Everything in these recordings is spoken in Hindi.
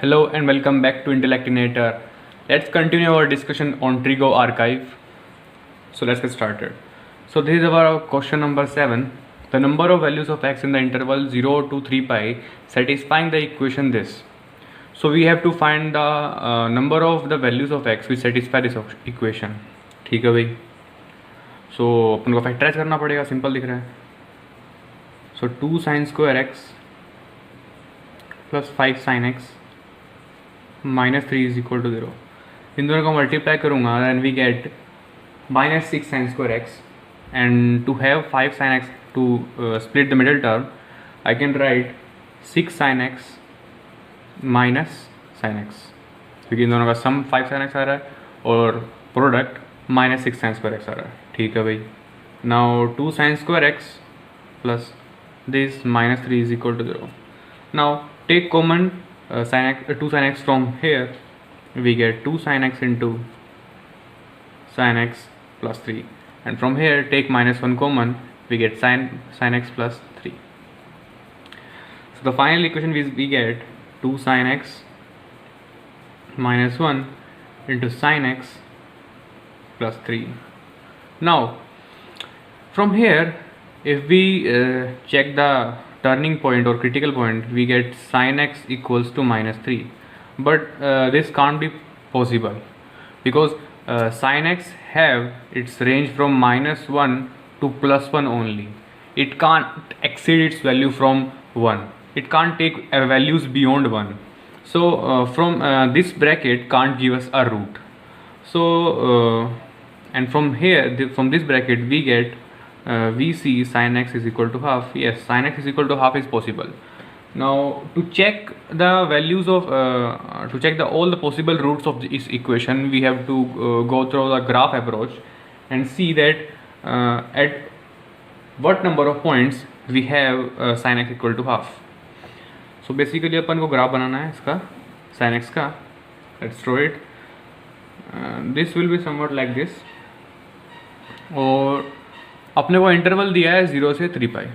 Hello and welcome back to Intellectinator. Let's continue our discussion on Trigo archive. So let's get started. So this is our question number 7. The number of values of x in the interval 0 to 3 pi satisfying the equation this. So we have to find the number of the values of x which satisfy this equation. ठीक है भाई. So अपन को फैक्टराइज करना पड़ेगा. सिंपल दिख रहा है. So 2 sin square x plus 5 sin x minus 3 is equal to 0. इन दोनों को मल्टीप्लाई करूँगा and we get minus 6 sin square x, and to have 5 sin x to split the middle term, I can write 6 sin x minus sin x, क्योंकि इन दोनों का सम 5 sin x आ रहा है और product minus 6 sin square x आ रहा है. ठीक है भाई. Now 2 sin square x plus this minus 3 is equal to 0. Now take common sin x, 2 sin x from here. We get 2 sin x into sin x plus 3, and from here take minus 1 common, we get sin x plus 3. So the final equation we get 2 sin x minus 1 into sin x plus 3. Now from here, if we check the turning point or critical point, we get sin x equals to minus 3, but this can't be possible because sin x have its range from minus 1 to plus 1 only. It can't exceed its value from 1. It can't take values beyond 1. So from this bracket can't give us a root. So and from here, from this bracket we get we see sin x is equal to half. Yes, sin x is equal to half is possible. Now to check the values of all the possible roots of this equation, we have to go through the graph approach and see that at what number of points we have sin x equal to half. So basically अपन को ग्राफ बनाना है इसका sin x का. Let's draw it. This will be somewhat like this. और अपने को इंटरवल दिया है 0 से 3 पाई.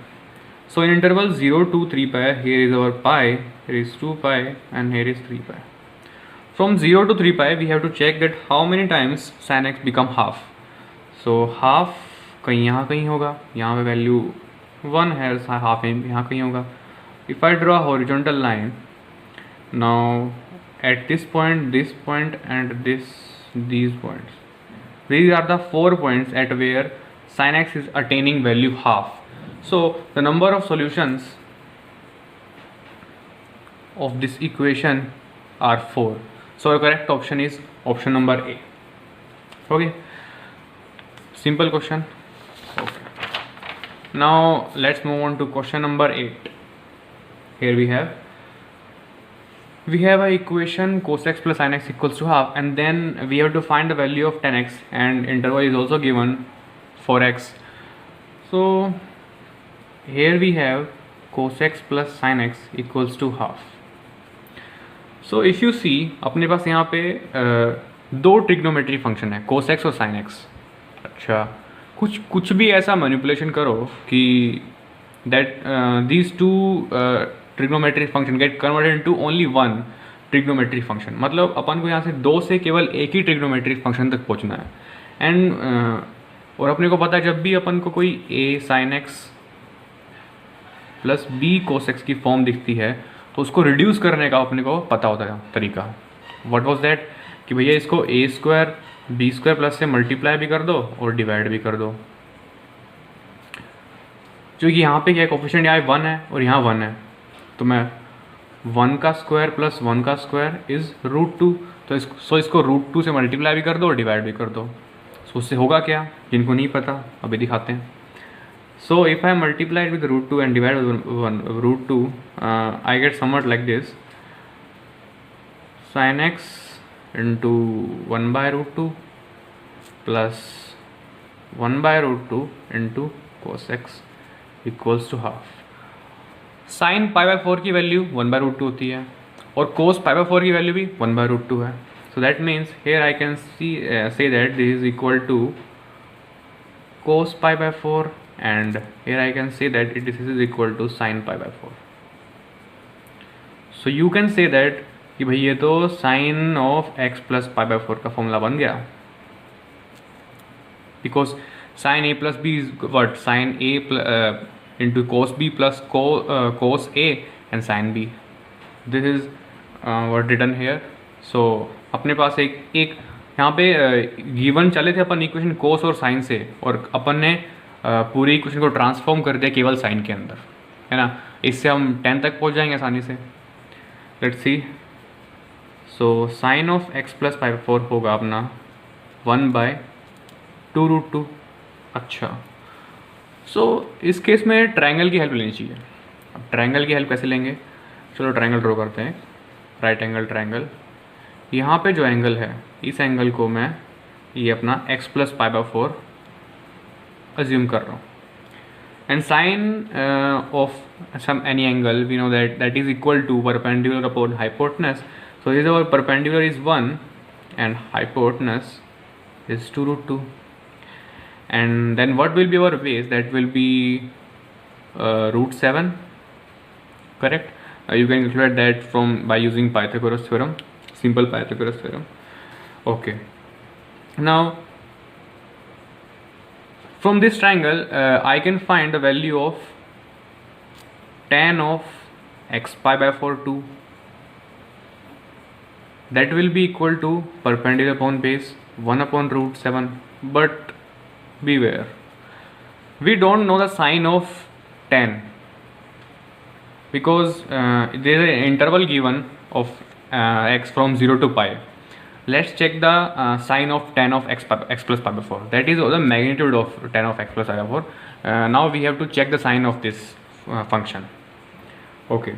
So in interval 0 to 3 pi, here is our pi, here is 2 pi, and here is 3 pi. From 0 to 3 pi, we have to check that how many times sin x become half. So half कहीं यहाँ कहीं होगा, यहाँ पे वैल्यू 1 है, half यहाँ कहीं होगा. If I draw a horizontal line, now at this point, and these points, these are the 4 points at where sin x is attaining value half. So the number of solutions of this equation are 4. So the correct option is option number A. Okay, simple question. Okay, now let's move on to question number 8. Here we have a equation cos x plus sin x equals to half, and then we have to find the value of tan x, and interval is also given for x. So here we have cos x plus sin x equals to half. So if you see, अपने पास यहाँ पे दो ट्रिग्नोमेट्री फंक्शन है, cos x और sin x. अच्छा, कुछ भी ऐसा मैनिपुलेशन करो कि that these two trigonometric function get converted into only one trigonometric function. मतलब अपन को यहाँ से दो से केवल एक ही trigonometric function तक पहुँचना है. एंड और अपने को पता है जब भी अपन को कोई a sin x plus b cos x की फॉर्म दिखती है तो उसको रिड्यूस करने का अपने को पता होता है तरीका. व्हाट वाज दैट कि भैया इसको a square b square plus से मल्टीप्लाई भी कर दो और डिवाइड भी कर दो. जो कि यहाँ पे क्या कोफिशिएंट यहाँ 1 है और यहाँ 1 है, तो मैं 1 का स्क्वायर प्लस 1 का स्क्वायर इज़ √2. तो इसको √2 से मल्टीप्लाई भी कर दो और डिवाइड भी कर दो. सो उससे होगा क्या, जिनको नहीं पता अभी दिखाते हैं. So if I multiply it with √2 and divide with √2, I get somewhat like this: sin x into 1 by √2 plus 1 by √2 into cos x equals to half. sin pi by 4 की वैल्यू 1 by √2 होती है और cos pi by 4 की वैल्यू भी 1 by √2 है. So that means here I can say that this is equal to cos pi by 4, and here I can say that this is equal to sin pi by 4. So you can say that कि भाई ये तो sine of x plus pi by 4 का फॉर्मूला बन गया, because sine A plus B is what sine A into cos B plus cos A and sine B, this is what written here. So अपने पास एक यहाँ पे गिवन चले थे अपन इक्वेशन कोस और साइन से, और अपन ने पूरी इक्वेशन को ट्रांसफॉर्म कर दिया केवल साइन के अंदर, है ना। इससे हम 10 तक पहुँच जाएंगे आसानी से। Let's see. So sine of x plus पाई 4 होगा अपना 1/2√2। अच्छा, सो इस केस में ट्रायंगल की हेल्प लेनी चाहिए। अब ट्रायंगल की हेल्प कैसे लेंगे, चलो ट्रायंगल ड्रॉ करते हैं। राइट एंगल ट्रायंगल, यहाँ पे जो एंगल है इस एंगल को मैं ये अपना x plus pi by 4 assume कर रहा हूँ, and sine of some any angle we know that is equal to perpendicular upon hypotenuse. So this our perpendicular is 1 and hypotenuse is 2√2, and then what will be our base, that will be √7, correct. You can calculate that from by using Pythagoras theorem, simple Pythagoras theorem. Okay, now from this triangle I can find the value of tan of x pi by 4 2, that will be equal to perpendicular upon base 1/√7. But beware, we don't know the sign of tan, because there is an interval given of x from 0 to pi. Let's check the sign of tan of x plus pi by 4, that is the magnitude of tan of x plus pi by 4. Now we have to check the sign of this function. Okay,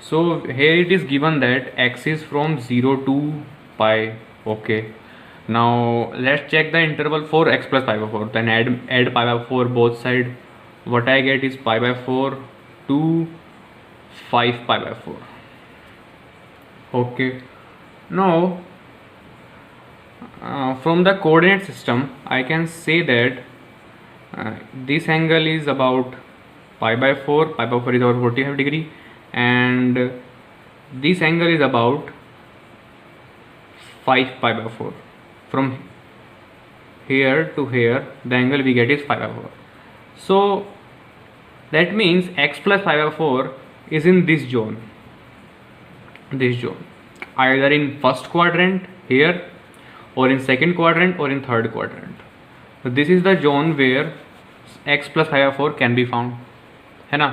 so here it is given that x is from 0 to pi. Okay, now let's check the interval for x plus pi by 4, then add pi by 4 both side. What I get is pi by 4 to 5 pi by 4. Okay, now from the coordinate system I can say that this angle is about pi by 4 is about 45 degree, and this angle is about 5 pi by 4. From here to here the angle we get is 5 by 4. So that means x plus pi by 4 is in this zone, either in first quadrant here, or in second quadrant, or in third quadrant. So this is the zone where x plus pi by 4 can be found, है ना।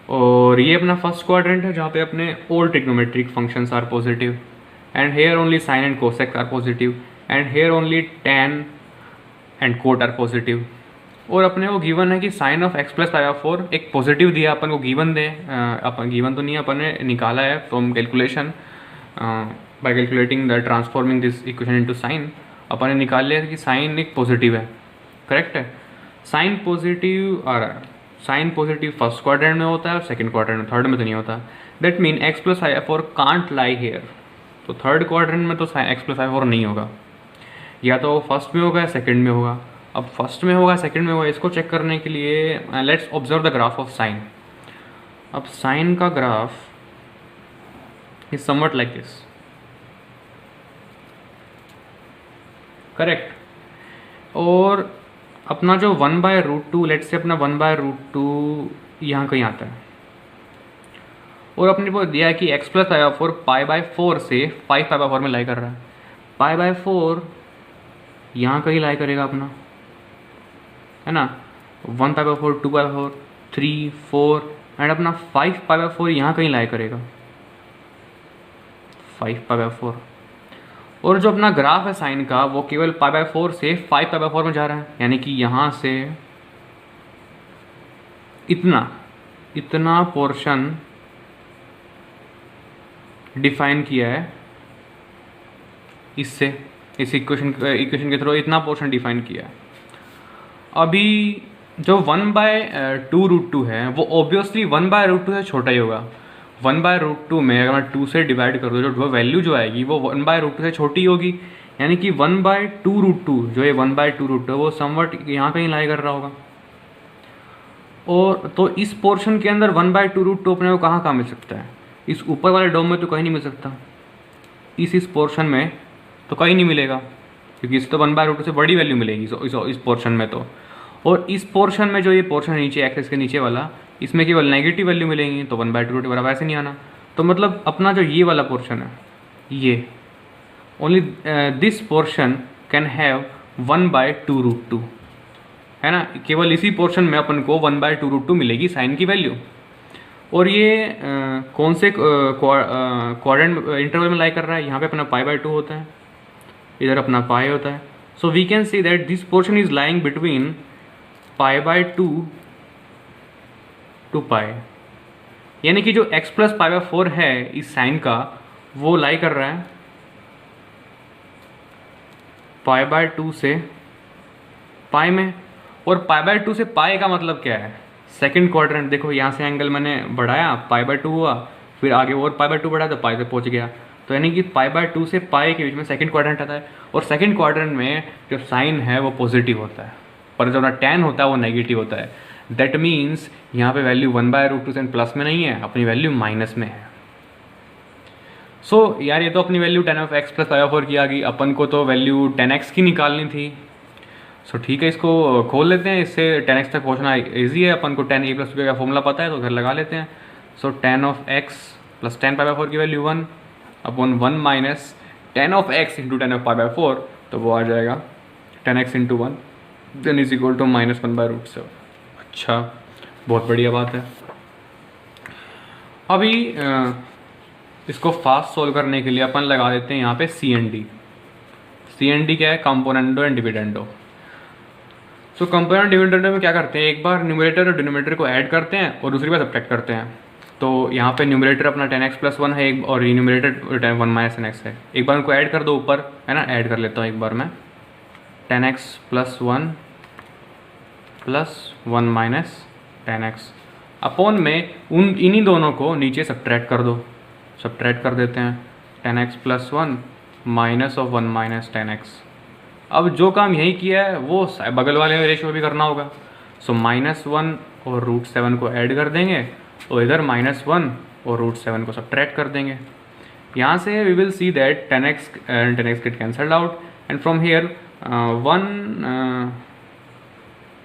और ये अपना फर्स्ट क्वाड्रेंट है जहाँ पे अपने all trigonometric functions are positive, and here only sine and cosec are positive, and here only tan and cot are positive. और अपने को गिवन है कि sine of x plus pi by 4 एक पॉजिटिव दिया अपन को, गिवन दे अपन गिवन तो नहीं, अपन ने निकाला है from calculation by calculating the transforming this equation into sine. अपन ने निकाल लिया कि साइन एक पॉजिटिव है, करेक्ट है। साइन पॉजिटिव आ रहा है, साइन पॉजिटिव फर्स्ट क्वाड्रेंट में होता है और सेकंड क्वाड्रेंट में, थर्ड में तो नहीं होता। दैट मीन एक्स प्लस आई 4 कांट लाई हेयर, तो थर्ड क्वाड्रेंट में तो साइन एक्स प्लस आई 4 नहीं होगा, या तो फर्स्ट में होगा या सेकंड में होगा। अब फर्स्ट में होगा सेकंड में होगा, इसको चेक करने के लिए let's observe the graph of sine. अब साइन का graph is somewhat like this, correct. और अपना जो 1/√2, लेट्स से अपना 1/√2 यहाँ कहीं आता है, और अपने को दिया है कि x plus pi by 4 pi by 4 से 5 पाई बाय 4 में लाई कर रहा है। पाई बाय 4 यहाँ कहीं लाई करेगा अपना, है ना। 1 पाई बाय 4, 2 पाई बाय 4, 3, 4, एंड अपना 5 पाई बाय 4 यहाँ कहीं लाई करेगा, 5 पाई बाय 4। और जो अपना ग्राफ है साइन का वो केवल पाई बाय 4 से 5 पाई बाय 4 में जा रहा है, यानी कि यहाँ से इतना पोर्शन डिफाइन किया है, इससे इस इक्वेशन के थ्रू इतना पोर्शन डिफाइन किया है। अभी जो 1/2√2 है वो ऑब्वियसली 1/√2 से छोटा ही होगा। 1/√2 में अगर मैं 2 से डिवाइड कर दूँ, जो वैल्यू जो आएगी वो 1/√2 से छोटी होगी, यानी कि 1/2√2 जो ये 1/2√2 है वो समवट यहाँ कहीं लाई कर रहा होगा। और तो इस पोर्शन के अंदर 1/2√2 अपने को कहाँ मिल सकता है, इस ऊपर वाले डोम में तो कहीं नहीं मिल सकता, इस पोर्शन में तो कहीं नहीं मिलेगा, क्योंकि इस तो 1/√2 से बड़ी वैल्यू मिलेगी इस पोर्शन में तो। और इस पोर्शन में जो ये पोर्शन है नीचे एक्सेस के नीचे वाला, इसमें केवल नेगेटिव वैल्यू मिलेंगी, तो 1/√2 के बराबर ऐसे नहीं आना। तो मतलब अपना जो ये वाला पोर्शन है, ये only this portion can have 1/2√2, है ना। केवल इसी पोर्शन में अपन को 1/2√2 मिलेगी साइन की वैल्यू। और ये कौन से क्वाड्रेंट इंटरवल में लाई कर रहा है, यहाँ पे अपना π/2 होता है, इधर अपना पाई होता है। So we can see that this portion is lying between π/2 to pi, यानी कि जो x + π/4 है इस साइन का, वो लाई कर रहा है π/2 से पाई में। और π/2 से पाई का मतलब क्या है, सेकंड क्वाड्रेंट। देखो यहाँ से एंगल मैंने बढ़ाया, π/2 हुआ, फिर आगे और π/2 बढ़ाया तो पाई पे पहुँच गया। तो यानी कि π/2 से पाई के बीच में सेकंड क्वाड्रेंट आता है, और सेकंड क्वाड्रेंट में जो साइन है वो पॉजिटिव होता है, पर जो tan होता है वो नेगेटिव होता है। दैट मीन्स यहाँ पे वैल्यू 1/√2 से प्लस में नहीं है, अपनी वैल्यू माइनस में है। सो यार ये तो अपनी वैल्यू tan of x + π/4 की आ गई, अपन को तो वैल्यू tan x की निकालनी थी। सो ठीक है, इसको खोल लेते हैं, इससे tan x तक पहुँचना ईजी है। अपन को tan a + b का फॉर्मूला पता है, तो उधर लगा लेते हैं। सो tan of x + tan π/4 की value 1/1 minus tan of x into tan of π/4, तो वो आ जाएगा tan x into 1 then is equal to -1/√7। अच्छा, बहुत बढ़िया बात है। अभी इसको फास्ट सोल्व करने के लिए अपन लगा देते हैं यहाँ पे CND। CND क्या है, componendo and dividendo. So component dividendo में क्या करते हैं, एक बार न्यूमरेटर और डिनोमिनेटर को ऐड करते हैं और दूसरी बार सब्ट्रैक्ट करते हैं। तो यहाँ पे न्यूमरेटर अपना tan x + 1 है, एक और न्यूमरेटर 1 - tan x है। एक बार उनको ऐड कर दो ऊपर, है ना, ऐड कर लेता हूँ एक बार मैं, tan x + 1 + 1 - tan x upon में इन्हीं दोनों को नीचे सब्ट्रैक्ट कर दो। सब्ट्रैक्ट कर देते हैं, tan x + 1 -1 - tan x। अब जो काम यही किया है वो बगल वाले रेशियो भी करना होगा। सो -1 और √7 को ऐड कर देंगे, और इधर -1 और √7 को सब्ट्रैक्ट कर देंगे। यहाँ से we will see that tan x get cancelled out, and from here 1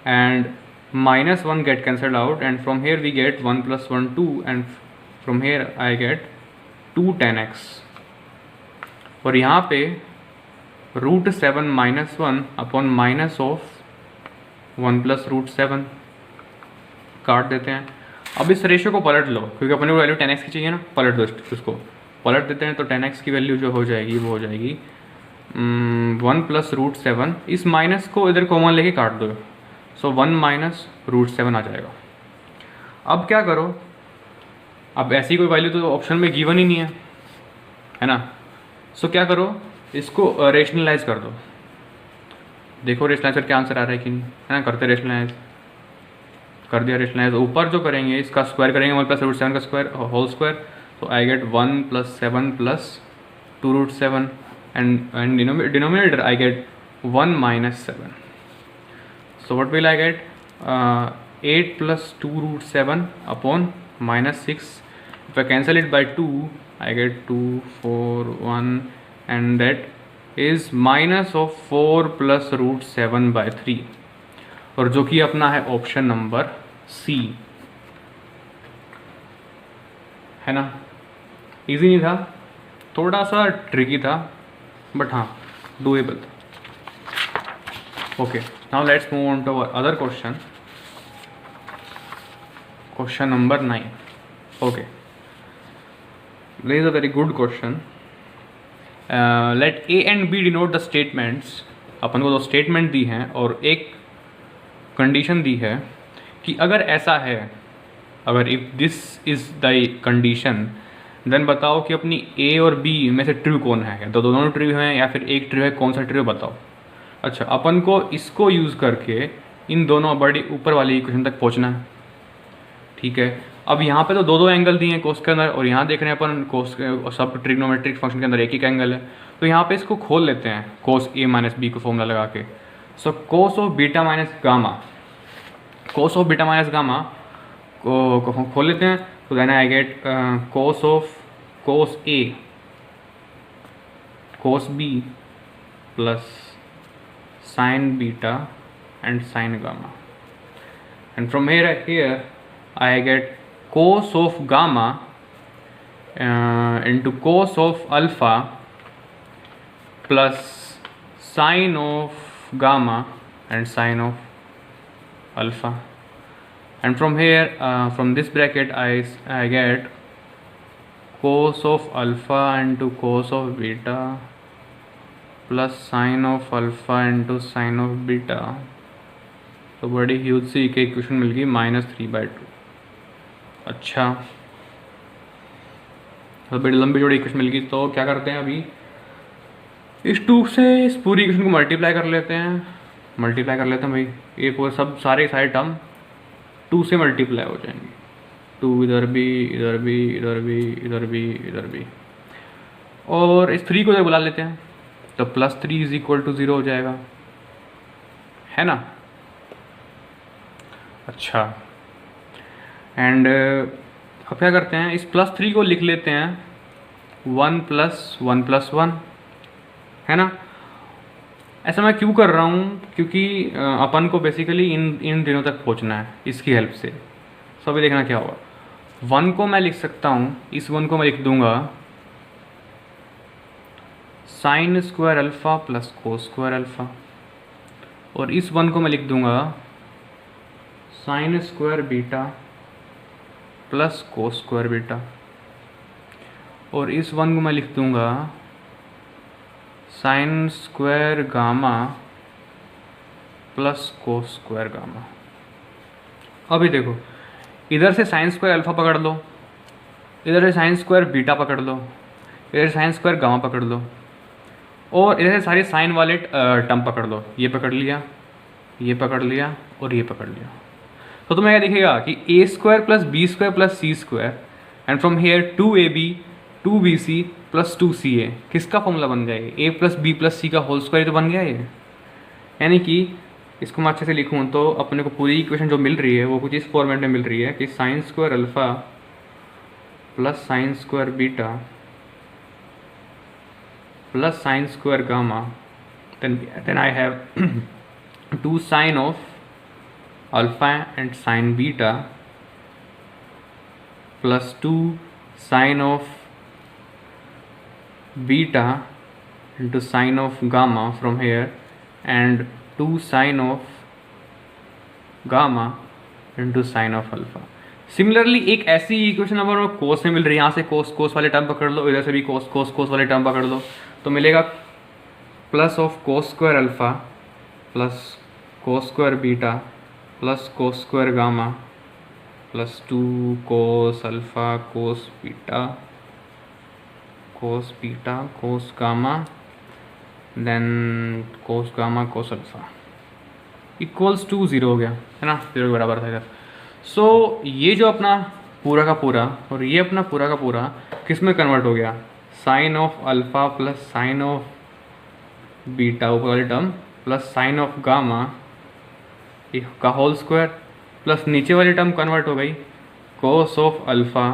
and -1 get cancelled out, and from here we get 1 + 1 2, and from here I get 2 tan x। और यहाँ पे √7 - 1 अपॉन माइनस ऑफ 1 + √7 काट देते हैं। अब इस रेशियो को पलट लो, क्योंकि अपने को वैल्यू tan x की चाहिए ना, पलट दो इसको, पलट देते हैं। तो tan x की वैल्यू जो हो जाएगी वो हो जाएगी 1 + √7, इस माइनस को इधर कॉमन लेके काट दो। सो 1 - √7 आ जाएगा। अब क्या करो, अब ऐसी कोई वैल्यू तो ऑप्शन में गिवन ही नहीं है ना। सो क्या करो, इसको रेशनलाइज कर दो। देखो रेशनलाइज करके आंसर आ रहा है कि नहीं, है ना। करते रेशनलाइज, कर दिया रेशनलाइज। ऊपर जो करेंगे इसका स्क्वायर करेंगे, 1 + √7 का स्क्वायर होल स्क्वायर, तो I get 1 + 7 + 2 √7, and denominator I get 1 - 7। So what will I gate, 8 + 2 √7 upon -6। If I cancel it by 2, I get 2 4 1, and that is -4 + √7/3, और जो कि अपना है ऑप्शन नंबर C, है ना। इजी नहीं था, थोड़ा सा ट्रिकी था, बट हाँ डूएबल था। Okay, now let's move on to our other question, question number 9। Okay, this is a very good question. Let A and B denote the statements। अपन को दो स्टेटमेंट दी हैं और एक कंडीशन दी है कि अगर ऐसा है, अगर if this is the condition, then बताओ कि अपनी A और B में से ट्रू कौन है, तो दोनों ट्रू हैं या फिर एक ट्रू है, कौन सा ट्रू बताओ। अच्छा, अपन को इसको यूज़ करके इन दोनों बड़ी ऊपर वाली इक्वेशन तक पहुंचना है, ठीक है। अब यहाँ पे तो दो एंगल दिए हैं कोस के अंदर, और यहाँ देख रहे हैं अपन कोस के सब ट्रिग्नोमेट्रिक फंक्शन के अंदर एक ही एंगल है। तो यहाँ पे इसको खोल लेते हैं, कोस A - B को फॉर्मूला लगा के। So cos of beta minus gamma, cos of beta minus gamma को खोल लेते हैं। तो then I get cos of cos A cos b plus sin beta and sin gamma, and from here I get cos of gamma into cos of alpha plus sin of gamma and sin of alpha, and from here from this bracket I get cos of alpha into cos of beta plus sine of alpha into sine of beta. तो बड़ी ह्यूज सी एक इक्वेशन मिल गई -3/2। अच्छा, तो बड़ी लंबी जोड़ी इक्वेशन मिल गई। तो क्या करते हैं अभी, इस 2 से इस पूरी इक्वेशन को मल्टीप्लाई कर लेते हैं भाई। एक वो सब सारे टर्म 2 से मल्टीप्लाई हो जाएंगे। 2 इधर भी, इधर भी, इधर भी, इधर भी, इधर भी, और इस 3 को इधर बुला लेते हैं, तो +3 = 0 हो जाएगा, है ना। अच्छा, एंड अब क्या करते हैं, इस +3 को लिख लेते हैं 1 + 1 + 1, है ना। ऐसा मैं क्यों कर रहा हूँ, क्योंकि अपन को बेसिकली इन दिनों तक पहुँचना है इसकी हेल्प से। सो अभी देखना क्या होगा। 1 को मैं लिख सकता हूँ, इस 1 को मैं लिख दूंगा sin square alpha plus cos square alpha, और इस 1 को मैं लिख दूंगा sin square beta plus cos square beta, और इस 1 को मैं लिख दूंगा sin square gamma plus cos square gamma. अभी देखो, इधर से sin स्क्वायर अल्फ़ा पकड़ लो, इधर से sin स्क्वायर बीटा पकड़ लो, इधर से sin स्क्वायर गामा पकड़ लो, और इधर से सारे साइन वाले टर्म पकड़ लो। ये पकड़ लिया, ये पकड़ लिया, और ये पकड़ लिया। तो तुम्हें क्या दिखेगा कि a² + b² + c² and from here 2ab 2bc + 2ca किसका फॉर्मूला बन गया है, a + b + c का होल स्क्वायर तो बन गया ये। यानी कि इसको मैं अच्छे से लिखूँ तो अपने को पूरी इक्वेशन जो मिल रही है वो कुछ इस फॉर्मेट में मिल रही है कि sin square alpha plus sin square beta plus sin square gamma, then I have 2 sin of alpha and sin beta plus 2 sin of beta into sin of gamma from here, and 2 sin of gamma into sin of alpha। Similarly एक ऐसी इक्वेशन अगर कोस में मिल रही है, यहाँ से कोस वाले टर्म पकड़ लो, इधर से भी कोस वाले टर्म पकड़ लो, तो मिलेगा plus of cos square alpha plus cos square beta plus cos square gamma plus 2 cos alpha cos beta cos gamma then cos gamma cos alpha equals to 0 हो गया, है ना, 0 के बराबर था इधर। सो ये जो अपना पूरा का पूरा और ये अपना पूरा का पूरा किस में कन्वर्ट हो गया, sine of alpha plus sine of beta ऊपर वाली term plus sine of gamma का होल स्क्वायर प्लस नीचे वाली टर्म कन्वर्ट हो गई cos of alpha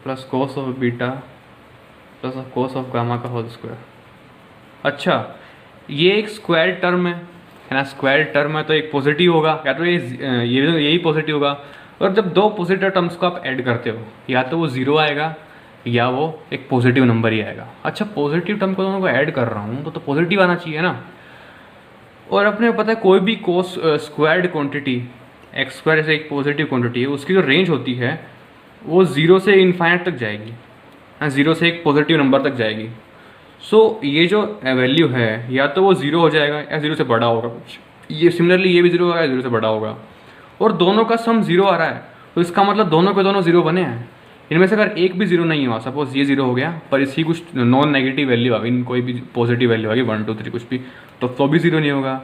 plus cos of beta plus cos of gamma का होल स्क्वायर। अच्छा, ये एक स्क्वायर टर्म है ना, स्क्वायर टर्म है तो एक पॉजिटिव होगा, या तो यही पॉजिटिव होगा। और जब दो पॉजिटिव टर्म्स को आप ऐड करते हो, या तो वो 0 आएगा या वो एक पॉजिटिव नंबर ही आएगा। अच्छा, पॉजिटिव टर्म को दोनों को ऐड कर रहा हूँ तो पॉजिटिव आना चाहिए ना। और अपने पता है कोई भी कोस स्क्वायर्ड क्वांटिटी x² से एक पॉजिटिव क्वांटिटी है, उसकी जो रेंज होती है वो 0 से इन्फाइनाइट तक जाएगी, 0 से एक पॉजिटिव नंबर तक जाएगी। सो ये जो वैल्यू है या तो वो 0 हो जाएगा या 0 से बड़ा होगा कुछ, ये सिमिलरली ये भी 0 होगा या 0 से बड़ा होगा। और दोनों का सम 0 आ रहा है तो इसका मतलब दोनों के दोनों 0 बने हैं। इनमें से अगर एक भी 0 नहीं हुआ, सपोज ये 0 हो गया पर इसकी कुछ नॉन नेगेटिव वैल्यू आ गई, कोई भी पॉजिटिव वैल्यू आ गई 1 2 3 कुछ भी, तो भी 0 नहीं होगा।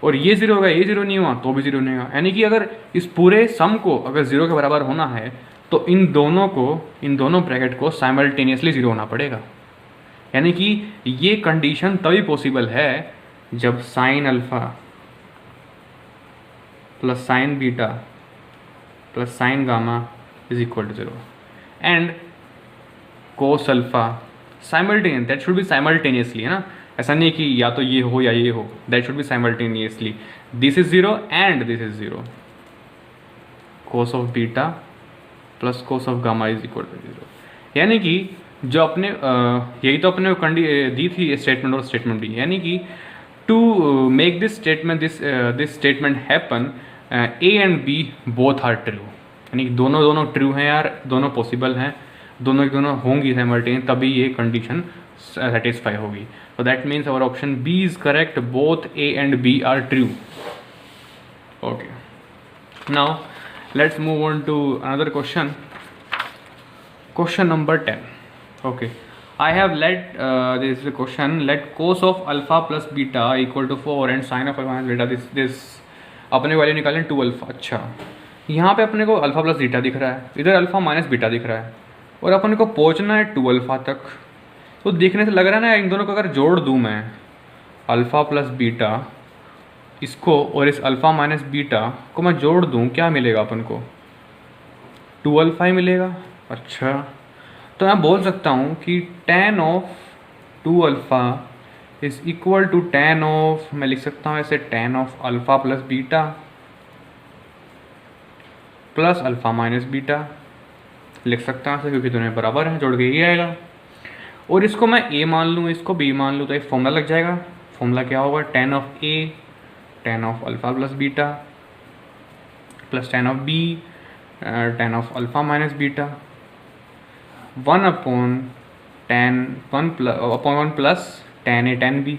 और ये 0 होगा, ये 0 नहीं हुआ तो भी 0 नहीं होगा। यानी कि अगर इस पूरे सम को अगर 0 के बराबर होना है तो इन दोनों ब्रैकेट को साइमल्टेनियसली 0 होना पड़ेगा। यानी कि ये कंडीशन तभी पॉसिबल है जब sine alpha plus sine beta plus sine gamma is equal to 0 and cos alpha simultaneous, that should be simultaneously, है ना, ऐसा नहीं कि या तो ये हो या ये हो, that should be simultaneously. This is 0 and this is 0, cos of beta plus cos of gamma is equal to 0। यानी कि जो अपने यही तो अपने दी थी स्टेटमेंट और स्टेटमेंट भी, यानी कि to make this statement this statement happen A and B both are true, यानी कि दोनों ट्रू हैं यार, दोनों पॉसिबल हैं, दोनों की दोनों होंगी साइमल्टेनियस, तभी ये कंडीशन सेटिस्फाई होगी। So that means our option B is correct. Both A and B are true. Okay. Now let's move on to another question. Question number 10. Okay. I have let this is the question. Let cos of alpha plus beta equal to 4 and sin of alpha minus beta. This अपने वैल्यू निकालें 2 अल्फा। अच्छा, यहाँ पे अपने को अल्फा प्लस बीटा दिख रहा है, इधर अल्फा माइनस बीटा दिख रहा है, और अपने को पहुँचना है 2 अल्फा तक। तो देखने से लग रहा है ना, इन दोनों को अगर जोड़ दूँ मैं, अल्फ़ा प्लस बीटा इसको और इस अल्फ़ा माइनस बीटा को मैं जोड़ दूँ, क्या मिलेगा अपन को? 2 अल्फ़ा ही मिलेगा। अच्छा, तो मैं बोल सकता हूँ कि tan of 2 alpha is equal to tan of, मैं लिख सकता हूँ ऐसे, tan of alpha plus beta plus alpha minus beta, लिख सकता हूँ ऐसे, क्योंकि दोनों बराबर हैं, जोड़ के ये आएगा। और इसको मैं a मान लूँ, इसको b मान लूँ, तो एक फॉर्मूला लग जाएगा। फॉर्मूला क्या होगा? tan of a tan of alpha plus beta plus tan of b tan of alpha minus beta 1 upon 1 plus tan a tan b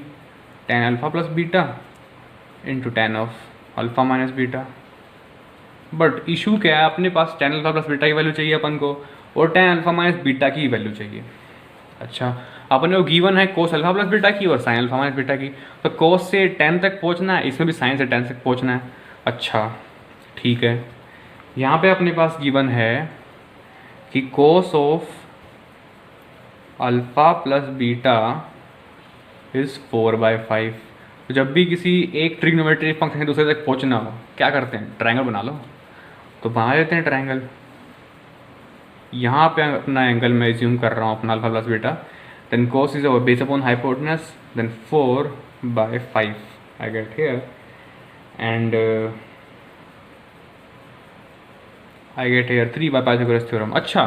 tan alpha plus beta into tan of alpha minus beta. But issue क्या है, अपने पास tan अल्फ़ा प्लस बीटा की वैल्यू चाहिए अपन को, और tan अल्फ़ा माइनस बीटा की वैल्यू चाहिए। अच्छा, अपन को गिवन है कोस अल्फा प्लस बीटा की और साइन अल्फा माइनस बीटा की, तो कोस से 10 तक पहुंचना है, इसमें भी साइन से 10 तक पहुंचना है। अच्छा ठीक है, यहाँ पे अपने पास गिवन है कि cos of alpha plus beta is 4/5। तो जब भी किसी एक ट्रिग्नोमेट्रिक फंक्शन से दूसरे तक पहुँचना हो, क्या करते हैं? ट्रायंगल बना लो। तो बना लेते हैं ट्रायंगल। यहाँ पे अपना एंगल मैं एज्यूम कर रहा हूँ अपना alpha plus beta, then cos is base upon hypotenuse, then 4/5 I get here, and I get here 3/पाइथागोरस थ्योरम। अच्छा,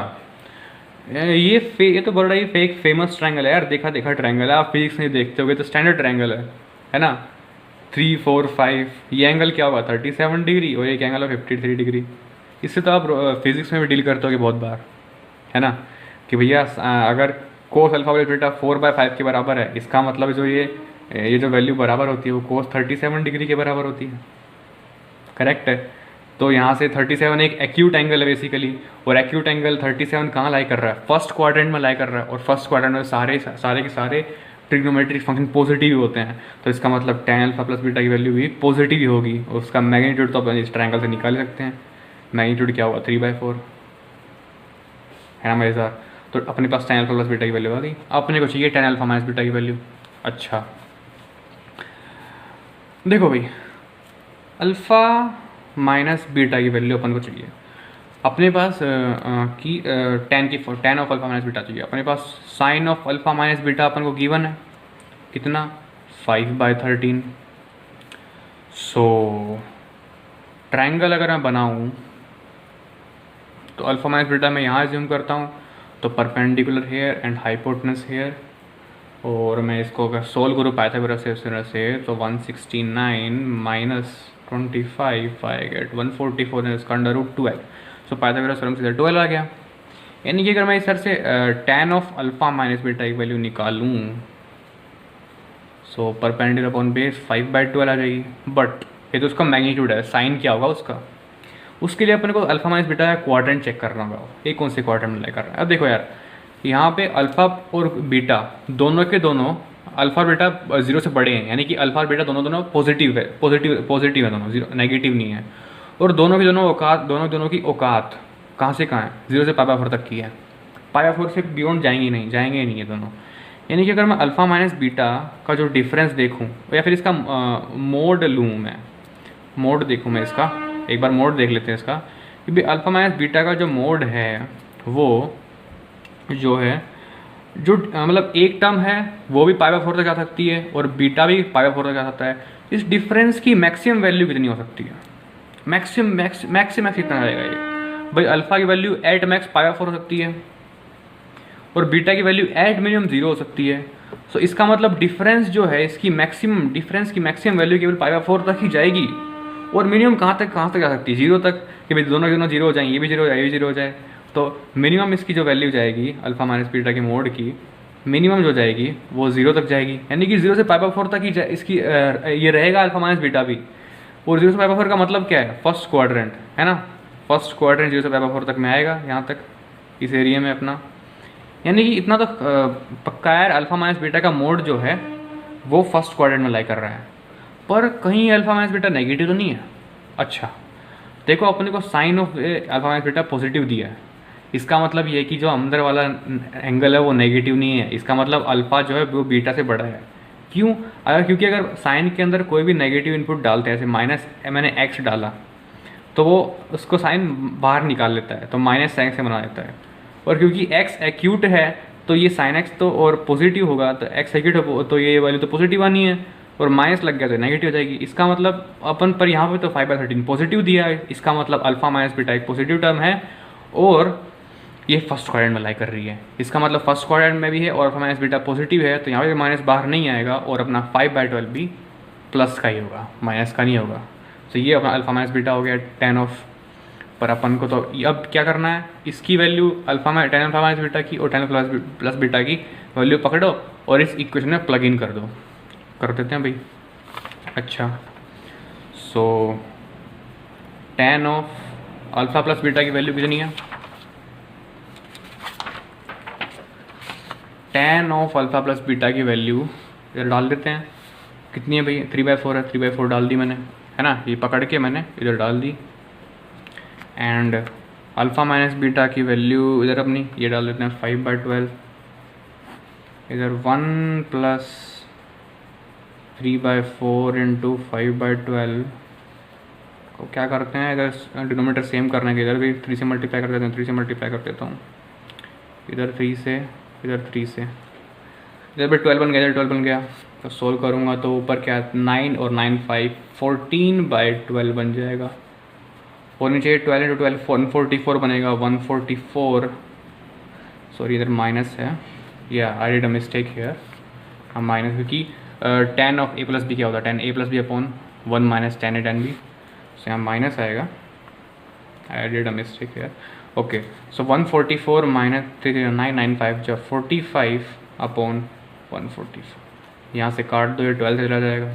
ये तो बड़ा ही फेक फेमस ट्रायंगल है यार, देखा ट्रायंगल है, आप फिजिक्स नहीं देखते होगे तो स्टैंडर्ड ट्रायंगल है ना। 3, 4, 5, ये एंगल क्या होगा? 37 डिग्री, और एक एंगल है 53 डिग्री। इससे तो आप फिजिक्स में भी डील करते होगे बहुत बार, है ना, कि भैया अगर कोस अल्फा प्लस बीटा 4/5 के बराबर है, इसका मतलब जो ये जो वैल्यू बराबर होती है वो कोस 37 डिग्री के बराबर होती है। करेक्ट है। तो यहाँ से 37 एक एक्यूट एंगल है बेसिकली, और एक्यूट एंगल 37 कहाँ लाई कर रहा है? फर्स्ट क्वाड्रेंट में लाई कर रहा है, और फर्स्ट क्वाड्रेंट में सारे के सारे ट्रिग्नोमेट्रिक फंक्शन पॉजिटिव ही होते हैं। तो इसका मतलब tan अल्फा प्लस बीटा की वैल्यू भी पॉजिटिव ही होगी, और उसका मैग्नीट्यूड तो अपन इस ट्रायंगल से निकाल सकते हैं। मैग्नीट्यूड क्या हुआ? 3/4, है ना मेरे साथ। तो अपने पास tan अल्फा प्लस बीटा की वैल्यू आ गई। अपने को चाहिए tan अल्फा माइनस बीटा की वैल्यू। अच्छा देखो भाई, अल्फ़ा माइनस बीटा की वैल्यू अपन को चाहिए। अपने पास tan of alpha minus beta चाहिए। अपने पास sine of alpha minus beta अपन को गिवन है, कितना? 5/13। सो ट्रायंगल अगर मैं बनाऊँ तो अल्फ़ा माइनस बीटा मैं यहाँ ज्यूम करता हूँ, तो perpendicular here and hypotenuse here, और मैं इसको अगर सोल्व करूँ पाइथागोरस से तो 169 माइनस 25 आई गेट 144 एंड इसका under root 12। So Pythagoras theorem से 12 आ गया। यानी कि अगर मैं इस तरह से tan of alpha minus beta की वैल्यू निकालूँ, सो परपेंडिकुलर अपॉन बेस 5/12 आ जाएगी। बट ये तो उसका मैग्नीट्यूड है, साइन क्या होगा उसका? उसके लिए अपने को अल्फ़ा माइनस बीटा का क्वाड्रेंट चेक करना होगा, ये कौन से क्वाड्रेंट में ले कर रहा है। अब देखो यार, यहाँ पे अल्फ़ा और बीटा दोनों के दोनों, अल्फ़ा बीटा 0 से बड़े हैं, यानी कि अल्फ़ा और बीटा दोनों पॉजिटिव है, पॉजिटिव है दोनों, 0 नेगेटिव नहीं है। और दोनों की औकात कहाँ से कहाँ है? 0 से π/4 तक की है। π/4 से बियॉन्ड जाएंगे ही नहीं ये दोनों। यानी कि अगर मैं अल्फ़ा माइनस बीटा का जो डिफरेंस देखूँ, या फिर इसका मोड लूँ, मैं मोड देखूँ मैं इसका, एक बार मोड देख लेते हैं इसका, क्योंकि अल्फ़ा माइनस बीटा का जो मोड है वो जो है जो मतलब एक टर्म है वो भी π/4 तक जा सकती है और बीटा भी π/4 तक जा सकता है। इस डिफरेंस की मैक्सिमम वैल्यू कितनी हो सकती है? मैक्सिमम कितना रहेगा ये भाई? अल्फा की वैल्यू एट मैक्स π/4 हो सकती है और बीटा की वैल्यू एट मिनिमम 0 हो सकती है। सो इसका मतलब डिफरेंस जो है इसकी मैक्सिमम वैल्यू केवल π/4 तक ही जाएगी और मिनिमम कहाँ तक जा सकती है? 0 तक, कि भाई दोनों 0 हो जाए, ये भी 0 हो जाए, ये भी 0 हो जाए। तो मिनिमम इसकी जो वैल्यू जाएगी अल्फा माइनस बीटा के मोड की, मिनिमम जो जाएगी वो 0 तक जाएगी, यानी कि 0 से π/4 तक ही इसकी ये रहेगा अल्फा माइनस बीटा भी। और 0 से π/4 का मतलब क्या है? फर्स्ट क्वाड्रेंट है ना, फर्स्ट क्वाड्रेंट 0 से π/4 तक में आएगा, यहाँ तक इस एरिया में अपना। यानी कि इतना तो पक्का है अल्फा माइनस बीटा का मोड जो है वो फर्स्ट क्वाड्रेंट में लाई कर रहा है। पर कहीं अल्फा माइनस बीटा नेगेटिव तो नहीं है? अच्छा देखो, अपने को sine of alpha minus beta positive दिया है, इसका मतलब ये है कि जो अंदर वाला एंगल है वो नेगेटिव नहीं है। इसका मतलब अल्फा जो है वो बीटा से बड़ा है। क्यों? क्योंकि अगर साइन के अंदर कोई भी नेगेटिव इनपुट डालते हैं, जैसे माइनस मैंने एक्स डाला तो वो उसको साइन बाहर निकाल लेता है, तो माइनस साइन से बना देता है। और क्योंकि एक्स एक्यूट है तो ये साइन एक्स तो और पॉजिटिव होगा, तो एक्स एक्यूट हो तो ये वैल्यू तो पॉजिटिव आनी है, और माइनस लग गया तो नेगेटिव हो जाएगी। इसका मतलब अपन पर यहाँ पे तो 5/13 पॉजिटिव दिया है, इसका मतलब अल्फा माइनस बीटा एक पॉजिटिव टर्म है और ये फर्स्ट क्वाड्रेंट में लाई कर रही है। इसका मतलब फर्स्ट क्वाड्रेंट में भी है और अल्फा माइनस बीटा पॉजिटिव है, तो यहाँ पे माइनस बाहर नहीं आएगा और अपना 5/12 भी प्लस का ही होगा, माइनस का नहीं होगा। तो ये अपना अल्फा माइनस बीटा हो गया tan ऑफ। पर अपन को तो अब क्या करना है, इसकी value tan alpha minus beta की और tan प्लस बीटा की वैल्यू पकड़ो और इस इक्वेशन में प्लग इन कर दो। कर देते हैं भाई। अच्छा, सो tan of alpha plus beta की वैल्यू कितनी है? tan of alpha plus beta की वैल्यू इधर डाल देते हैं। कितनी है भाई? 3/4 है, 3/4 डाल दी मैंने, है ना, ये पकड़ के मैंने इधर डाल दी। एंड अल्फ़ा माइनस बीटा की वैल्यू इधर अपनी ये डाल देते हैं 5/12, इधर 1 प्लस 3/4 इंटू 5/12 को क्या करते हैं, इधर डिनोमीटर सेम करने के इधर भी 3 से मल्टीप्लाई कर देते हैं, 3 से मल्टीप्लाई कर देता हूँ, इधर 3 से, इधर 3 से, इधर भी 12 बन गया, इधर 12 बन गया। तो सोल्व करूँगा तो ऊपर क्या 9 और 9 5 14/12 बन जाएगा, और नीचे 12 इंटू 12 144 बनेगा, 144। सॉरी इधर माइनस है, या I did a mistake here, हाँ माइनस, क्योंकि tan of a plus B क्या होता है, tan a plus B upon 1 minus tan a tan b, तो यहाँ माइनस आएगा, I did a mistake here. Okay, so 144 minus 995 जब 45 अपॉन 144, यहाँ से काट दो, ये 12 से चला जाएगा,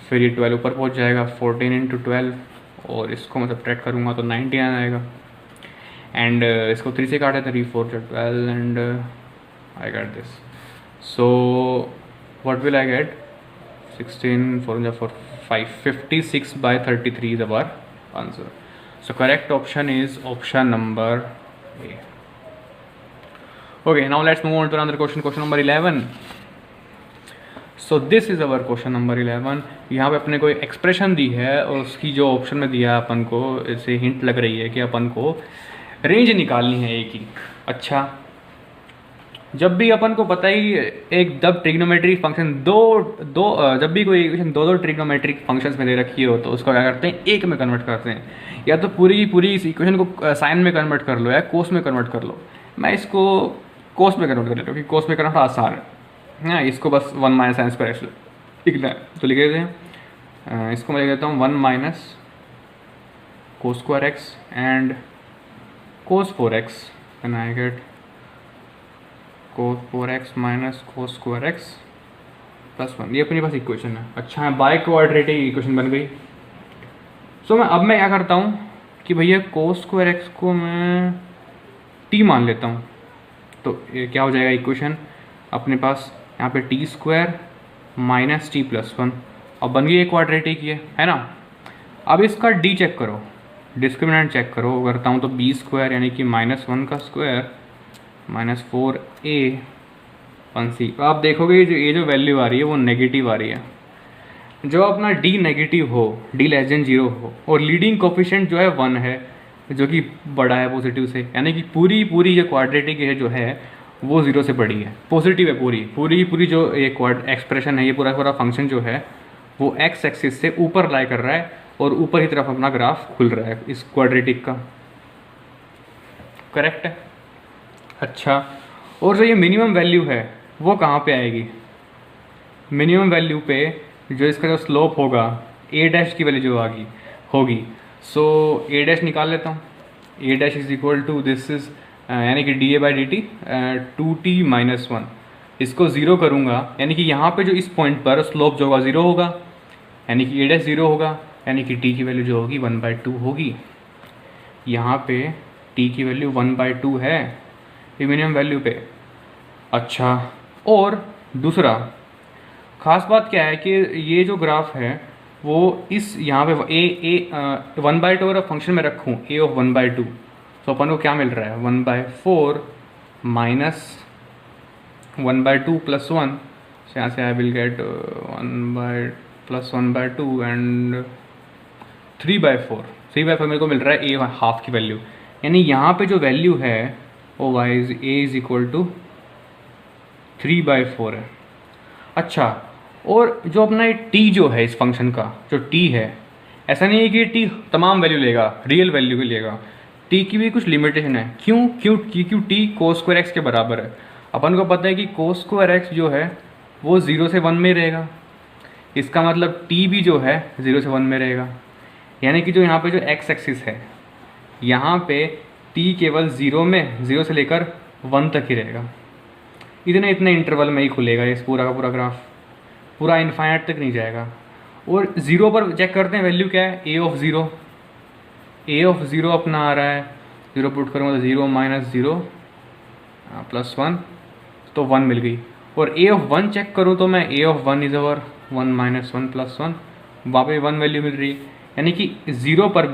फिर ये 12 ऊपर पहुँच जाएगा, 14 इंटू 12, और इसको मैं सब्ट्रैक्ट करूँगा तो 99 आएगा। एंड इसको 3 से काटे, 3 4 12 and I get this. So what will I gate, 16 4 5 56/33 is our answer. So correct option is option number A. Okay, now let's move on to another question, question number 11. So this is our question number 11। यहाँ पे अपने को एक एक्सप्रेशन दी है और उसकी जो ऑप्शन में दिया है अपन को, इससे हिंट लग रही है कि अपन को रेंज निकालनी है एक ही। अच्छा, जब भी अपन को पता ही एक जब ट्रिग्नोमेट्रिक फंक्शन जब भी कोई इक्वेशन दो ट्रिग्नोमेट्रिक फंक्शंस में दे रखी हो तो उसको क्या करते हैं, एक में कन्वर्ट करते हैं, या तो पूरी की पूरी इस इक्वेशन को साइन में कन्वर्ट कर लो या कोस में कन्वर्ट कर लो। मैं इसको कोस में कन्वर्ट कर लेता हूँ क्योंकि कोस में करना आसान है ना, इसको बस 1 माइनस साइन स्क्वायर एक्स लिखना है, तो लिख देते हैं। इसको मैं लिख देता हूँ 1 minus cos square x and cos 4x, and I get cos 4x minus cos square x plus 1। ये अपने पास इक्वेशन है। अच्छा है, बाय क्वाड्रेटिक इक्वेशन बन गई। सो अब मैं क्या करता हूँ कि भैया कोस स्क्वायर एक्स को मैं t मान लेता हूँ, तो ये क्या हो जाएगा इक्वेशन अपने पास यहाँ पे T square minus T plus 1। अब बन गई एक क्वाड्रेटिक ये, है ना। अब इसका डी चेक करो, डिस्क्रिमिनेंट चेक करो, करता हूँ तो बी स्क्वायर यानी कि -1 का स्क्वायर माइनस 4a 1c। आप देखोगे ये जो वैल्यू आ रही है वो नेगेटिव आ रही है। जो अपना डी नेगेटिव हो, डी लेस देन 0 हो, और लीडिंग कोफिशिएंट जो है 1 है, जो कि बड़ा है पॉजिटिव से, यानी कि पूरी जो क्वाड्रेटिक है जो है वो ज़ीरो से बड़ी है, पॉजिटिव है, पूरी पूरी की पूरी जो ये एक्सप्रेशन है, ये पूरा पूरा फंक्शन जो है वो एक्स एक्सिस से ऊपर लाई कर रहा है और ऊपर की तरफ अपना ग्राफ खुल रहा है इस क्वाड्रेटिक का। करेक्ट है। अच्छा, और जो ये मिनिमम वैल्यू है वो कहाँ पे आएगी? मिनिमम वैल्यू पे जो इसका जो स्लोप होगा ए डैश की वैल्यू जो आगी होगी, सो ए डैश निकाल लेता हूँ। A dash is equal to this is यानी कि D A by D T 2t-1, इसको ज़ीरो करूँगा यानी कि यहाँ पे जो इस पॉइंट पर स्लोप जो होगा ज़ीरो होगा, यानी कि ए डैश ज़ीरो होगा, यानी कि टी की वैल्यू जो होगी 1/2 होगी। यहाँ पे टी की वैल्यू 1/2 है ये मिनिमम वैल्यू पे। अच्छा, और दूसरा ख़ास बात क्या है कि ये जो ग्राफ है वो इस यहाँ पे ए 1/2 अगर फंक्शन में रखूँ ए ऑफ 1/2, तो अपन को क्या मिल रहा है 1/4 माइनस 1/2 प्लस 1, यहाँ से आई विल गेट 1/+1/2 एंड 3/4 मेरे को मिल रहा है ए हाफ की वैल्यू, यानी यहाँ पे जो वैल्यू है वो wise A is equal to 3/4 है। अच्छा, और जो अपना ये टी जो है इस फंक्शन का जो टी है, ऐसा नहीं है कि टी तमाम वैल्यू लेगा, रियल वैल्यू भी लेगा, टी की भी कुछ लिमिटेशन है। क्यों टी कोस स्क्वायर एक्स के बराबर है। अपन को पता है कि कोस स्क्वायर एक्स जो है वो 0 से 1 में रहेगा, इसका मतलब टी भी जो है 0 से 1 में रहेगा, यानी कि जो यहाँ पे जो एक्स एक्सिस है यहाँ पे टी केवल 0 से लेकर 1 तक ही रहेगा, इतने इंटरवल में ही खुलेगा इस पूरा का पूरा ग्राफ, पूरा इन्फाइनाइट तक नहीं जाएगा। और ज़ीरो पर चेक करते हैं वैल्यू क्या है, ए ऑफ ज़ीरो अपना आ रहा है, ज़ीरो पुट करूँगा तो 0 माइनस 0 प्लस 1, तो 1 मिल गई। और ए ऑफ 1 चेक करूँ तो मैं A of 1 is over 1 minus 1 plus 1, वहाँ पे 1 वैल्यू मिल रही है, यानी कि ज़ीरो पर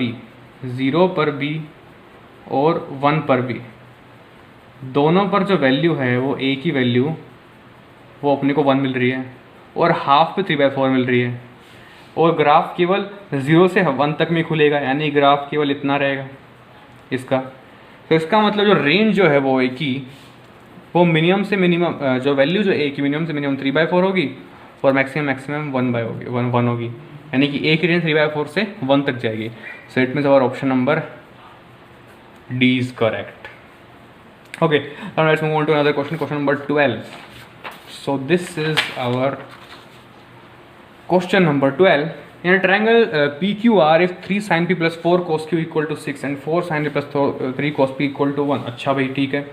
भी और 1 पर भी, दोनों पर जो वैल्यू है वो ए की वैल्यू वो अपने को 1 मिल रही है, और हाफ पे 3/4 मिल रही है, और ग्राफ केवल 0 से 1 तक में खुलेगा, यानी ग्राफ केवल इतना रहेगा इसका। तो इसका मतलब जो रेंज जो है वो ए की, वो मिनिमम से मिनिमम जो वैल्यू जो ए की मिनिमम से मिनिमम 3/4 होगी और मैक्सिमम 1 होगी, यानी कि ए की रेंज 3/4 से 1 तक जाएगी। So it means our option number D is correct. Okay, now let's move on to another question, question number 12. So this is our question number 12. In a triangle PQR, if 3 sin P plus 4 cos Q equal to 6 and 4 sin P plus 3 cos P equal to 1. अच्छा भाई ठीक है,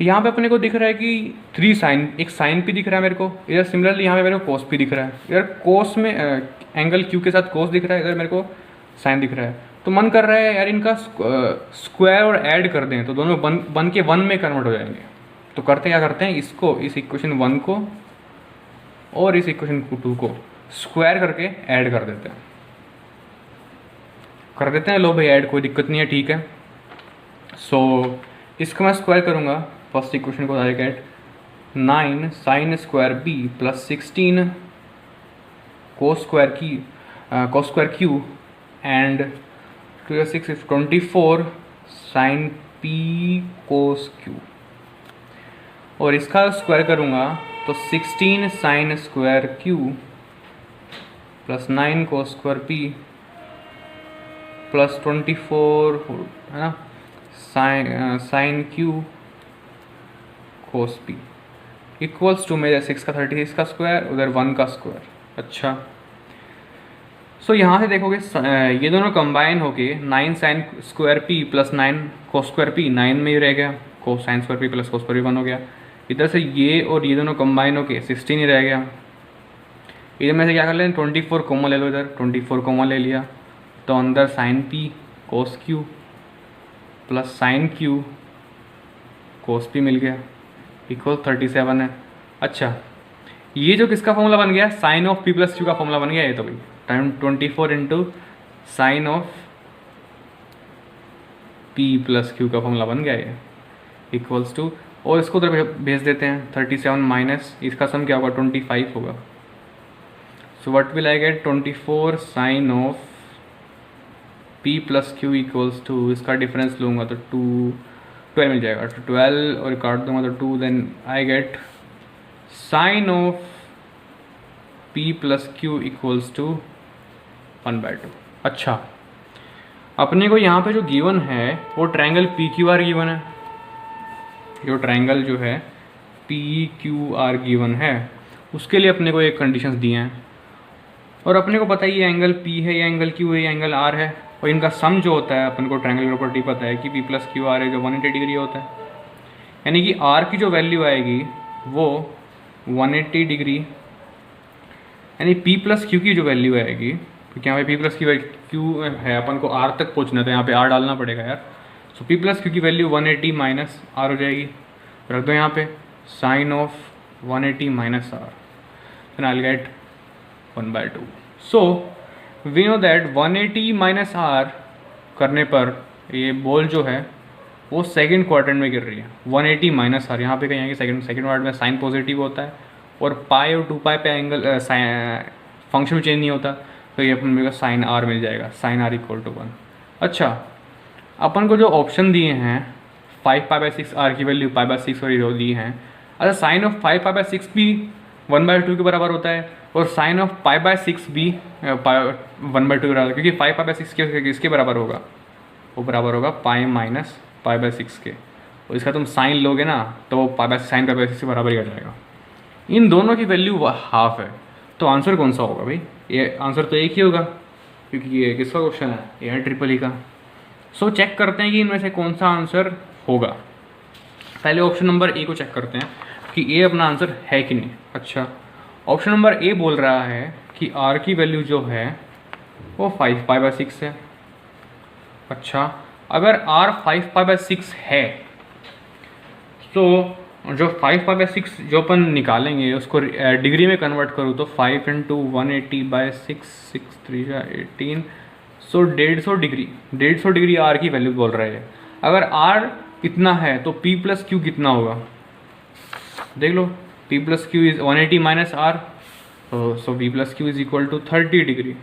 यहाँ पे अपने को दिख रहा है कि 3 साइन, एक साइन P दिख रहा है मेरे को, इधर सिमिलरली यहाँ पे मेरे को cos P दिख रहा है, इधर cos में एंगल Q के साथ cos दिख रहा है, इधर मेरे को साइन दिख रहा है। तो मन कर रहा है यार इनका स्क्वायर और ऐड कर दें तो दोनों बन के 1 में कन्वर्ट हो जाएंगे। तो क्या करते हैं इसको, इस इक्वेशन 1 को और इस इक्वेशन 2 को स्क्वायर करके ऐड कर देते हैं। लो भाई ऐड, कोई दिक्कत नहीं है, ठीक है। सो इसको मैं स्क्वायर करूँगा, फर्स्ट इक्वेशन को direct add 9 sine square B plus 16 cos square Q and 2 6 is 24 sine P cos Q, और इसका स्क्वायर करूँगा तो 16 sine square Q plus 9 cos square P plus 24 है ना sine Q cos P equals to मेरे 6 का 36 का स्क्वायर, उधर 1 का स्क्वायर। अच्छा, सो यहाँ से देखोगे ये दोनों कंबाइन होके 9 sine square P plus 9 cos square P 9 में ही रह गया, कोस sine square P plus cos square P 1 हो गया। इधर से ये और ये दोनों कंबाइन होके 16 ही रह गया। इधर में से क्या कर लें 24 कॉमन ले लो, इधर 24 कॉमन ले लिया तो अंदर sign P cos Q plus sign Q cos P मिल गया इक्वल 37 है। अच्छा, ये जो किसका फॉर्मूला बन गया, sine of P plus Q का फॉर्मूला बन गया ये, तो भाई time 24 into sine of P plus Q का फॉर्मूला बन गया ये इक्वल्स टू, और इसको उधर भेज देते हैं 37 माइनस इसका सम क्या होगा 25 होगा। So what will I get 24 sine of P plus Q equals to, इसका डिफरेंस लूँगा तो 12 मिल जाएगा। तो 12 और काट दूंगा तो 2, then I get sine of P plus Q equals to 1/2। अच्छा, अपने को यहाँ पे जो गिवन है वो ट्रायंगल PQR गिवन है। जो ट्रायंगल जो है PQR गिवन है उसके लिए अपने को एक कंडीशंस दिए हैं, और अपने को पता है ये एंगल P है, ये एंगल Q है, ये एंगल R है, और इनका सम जो होता है अपन को ट्रायंगल प्रॉपर्टी पता है कि P प्लस क्यू आर है जो 180 डिग्री होता है। यानी कि R की जो वैल्यू आएगी वो 180 डिग्री, यानी P प्लस क्यू की जो वैल्यू आएगी, क्योंकि यहाँ पे P प्लस क्यू है, अपन को R तक पहुँचना तो यहाँ पे R डालना पड़ेगा यार। सो P प्लस क्यू की वैल्यू 180 माइनस R हो जाएगी। रख दो यहाँ पे sine of 180 minus R, then I will get 1/2। So we know that 180 minus R करने पर ये बॉल जो है वो सेकंड क्वाड्रेंट में गिर रही है। 180 माइनस R यहाँ पे कहीं सेकंड क्वाड्रेंट में साइन पॉजिटिव होता है, और पाई और 2 पाई पे एंगल फंक्शन में चेंज नहीं होता, तो ये अपन को साइन R मिल जाएगा, साइन R इक्वल टू 1। अच्छा, अपन को जो ऑप्शन दिए हैं 5π/6 R की वैल्यू π/6 और ये दी हैं। अच्छा, साइन ऑफ 5π/6 भी 1/2 के बराबर होता है, और साइन ऑफ π/6 भी 1/2 के बराबर, क्योंकि 5π/6 किसके बराबर होगा, वो बराबर होगा पाई माइनस π/6 के, और इसका तुम साइन लोगे ना तो साइन π/6 के बराबर ही आ जाएगा। इन दोनों की वैल्यू हाफ है, तो आंसर कौन सा होगा भाई? ये आंसर तो एक ही होगा, क्योंकि ये किसका क्वेश्चन है, ये है ट्रिपल ई का। सो चेक करते हैं कि इनमें से कौन सा आंसर होगा। पहले ऑप्शन नंबर ए को चेक करते हैं कि ए अपना आंसर है कि नहीं। अच्छा, ऑप्शन नंबर ए बोल रहा है कि R की वैल्यू जो है वो 5π/6 है। अच्छा, अगर R 5π/6 है तो जो 5π/6 जो अपन निकालेंगे उसको डिग्री में कन्वर्ट करूँ तो 5 × 180/6, 6 3 18, सो 150 डिग्री, 150 डिग्री R की वैल्यू बोल रहे हैं। अगर R इतना है तो P प्लस क्यू कितना होगा, देख लो। P plus Q is 180 minus R, so P plus Q is equal to 30 degree.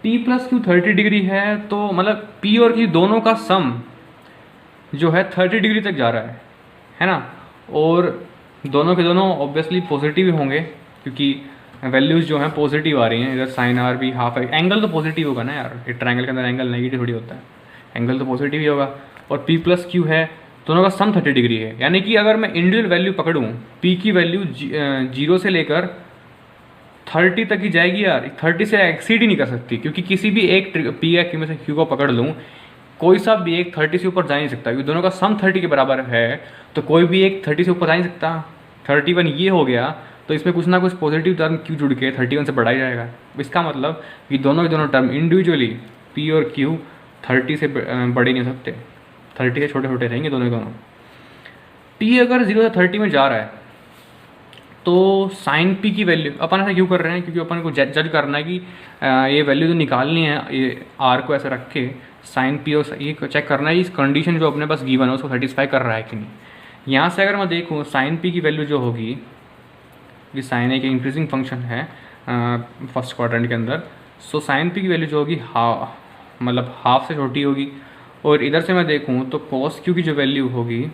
P plus Q 30 degree है तो मतलब P और Q दोनों का सम जो है 30 डिग्री तक जा रहा है ना, और दोनों के दोनों ऑब्वियसली पॉजिटिव ही होंगे, क्योंकि वैल्यूज़ जो हैं पॉजिटिव आ रही हैं। इधर साइन R भी हाफ है, एंगल तो पॉजिटिव होगा ना यार, एक ट्रायंगल के अंदर एंगल नेगेटिव थोड़ी होता है, एंगल तो पॉजिटिव ही होगा। और P प्लस क्यू है, दोनों का सम 30 डिग्री है, यानी कि अगर मैं इंडिविजुअल वैल्यू पकड़ूँ, P की वैल्यू 0 से लेकर 30 तक ही जाएगी यार, 30 से एक्सीड ही नहीं कर सकती, क्योंकि किसी भी एक P या Q में से Q को पकड़ लूँ, कोई सा भी एक 30 से ऊपर जा नहीं सकता, क्योंकि दोनों का सम 30 के बराबर है, तो कोई भी एक 30 से ऊपर जा नहीं सकता। 31 ये हो गया, तो इसमें कुछ ना कुछ पॉजिटिव टर्म Q जुड़ के 31 से बढ़ा ही जाएगा। इसका मतलब कि दोनों के दोनों टर्म इंडिविजुअली P और Q 30 से बढ़ ही नहीं सकते, 30 से छोटे छोटे रहेंगे दोनों के दोनों। P अगर 0 से 30 में जा रहा है तो साइन P की वैल्यू अपन ऐसा क्यों कर रहे हैं, क्योंकि अपन को जज करना है कि ये वैल्यू जो निकालनी है, ये R को ऐसे रख के साइन P और ये चेक करना है इस कंडीशन जो अपने पास गिवन है उसको सेटिस्फाई कर रहा है कि नहीं। यहाँ से अगर मैं देखूँ साइन P की वैल्यू जो होगी, ये साइन एक इंक्रीजिंग फंक्शन है फर्स्ट क्वाड्रेंट के अंदर, सो साइन P की वैल्यू जो होगी मतलब हाफ से छोटी होगी, और इधर से मैं देखूँ तो कॉस Q की जो वैल्यू होगी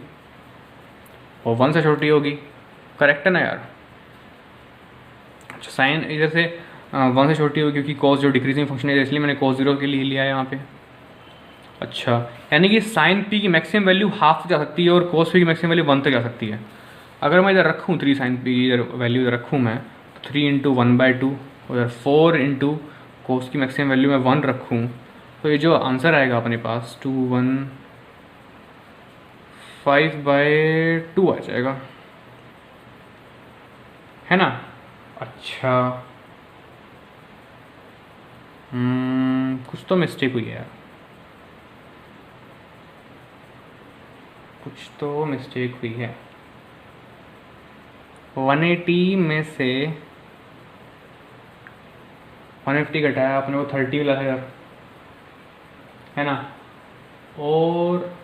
वो 1 से छोटी होगी। करेक्ट है ना यार? अच्छा, साइन इधर से 1 से छोटी होगी क्योंकि कॉस जो डिक्रीजिंग फंक्शन है, इसलिए मैंने कॉस 0 के लिए लिया है यहाँ पे। अच्छा, यानी कि साइन P की मैक्सिमम वैल्यू हाफ तक जा सकती है और कॉस P की मैक्सिमम वैल्यू 1 तक जा सकती है। अगर मैं इधर रखूँ 3 साइन P इधर वैल्यू इधर रखूँ मैं, तो 3 × 1/2 और 4 × कॉस की मैक्सिमम वैल्यू मैं 1 रखूँ, तो ये जो आंसर आएगा अपने पास 215/2 आ जाएगा, है ना। अच्छा, कुछ तो मिस्टेक हुई है यार, कुछ तो मिस्टेक हुई है। 180 में से 150 घटाया अपने को 30 मिला है यार, है ना। और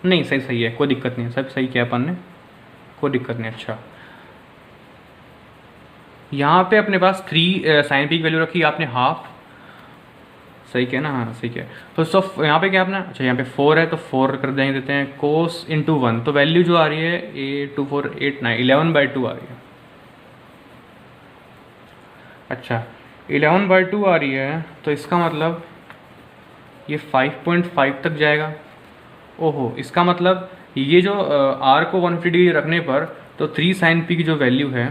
नहीं, सही है, कोई दिक्कत नहीं है, सब सही किया अपन ने, कोई दिक्कत नहीं। अच्छा, यहाँ पे अपने पास 3 साइन P की वैल्यू रखी आपने हाफ, सही क्या है ना, हाँ सही क्या है। तो सो यहाँ पे क्या अपना, अच्छा यहाँ पे 4 है तो 4 कर देते हैं कोस इंटू 1, तो वैल्यू जो आ रही है 8 2 4 8 9 11/2 आ रही है। अच्छा 11/2 आ रही है, तो इसका मतलब ये 5.5 तक जाएगा। ओहो, इसका मतलब ये जो आर को 150 डिग्री रखने पर तो 3 साइन पी की जो वैल्यू है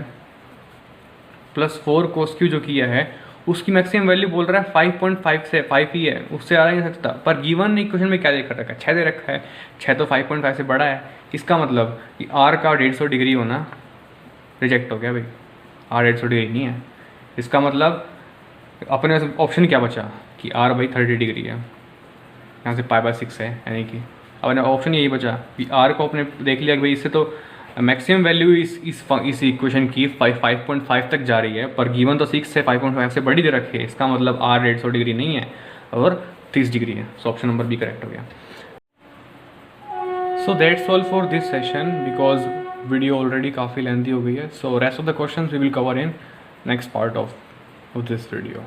प्लस 4 कोस क्यू जो किया है उसकी मैक्सिमम वैल्यू बोल रहा है 5.5 से 5 ही है, उससे आ नहीं सकता। पर गिवन इक्वेशन में क्या देख रखा है, 6 दे रखा है, 6 तो 5.5 से बड़ा है। इसका मतलब कि आर का 150 डिग्री होना रिजेक्ट हो गया भाई, आर 150 डिग्री नहीं है। इसका मतलब अपने ऑप्शन क्या बचा कि आर भाई 30 डिग्री है, यहाँ से π/6 है, यानी कि अपने ऑप्शन यही बचा कि आर को अपने देख लिया कि भाई इससे तो मैक्सिमम वैल्यू इस इक्वेशन की 5.5 तक जा रही है, पर गिवन तो 6 से 5.5 से बड़ी दे रखी है। इसका मतलब आर 150 डिग्री नहीं है और 30 डिग्री है। So option number B correct हो गया। So that's all for this session, because video already काफ़ी लेंथी हो गई है। So rest of the question we will cover in next part of this video.